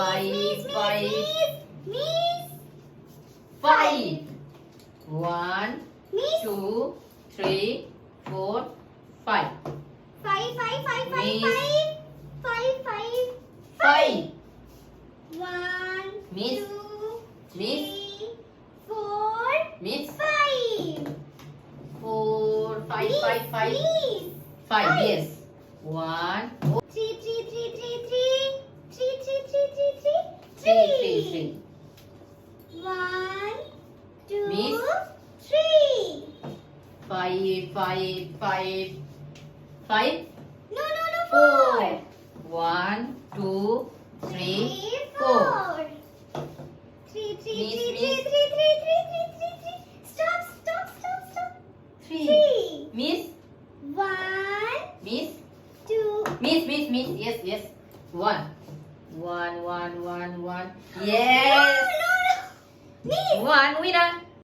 five. Miss. 5. 1, Miss. 2, 3, 4, 5. Five. Miss. Five. 5. 1, Miss. 2, Miss. 3, 4, Miss. 5. 4, 5, 5, 5. Miss. 5, yes. 1, 3. 3. 1, 2, Miss. 3. 5, 5, 5. 5. No, 4. 1, 2, 3, 4. 3. Miss. Stop. 3. 3. Miss. 1, Miss. 2. Miss. Yes. 1. 1. Yes. No. Miss. 1 winner.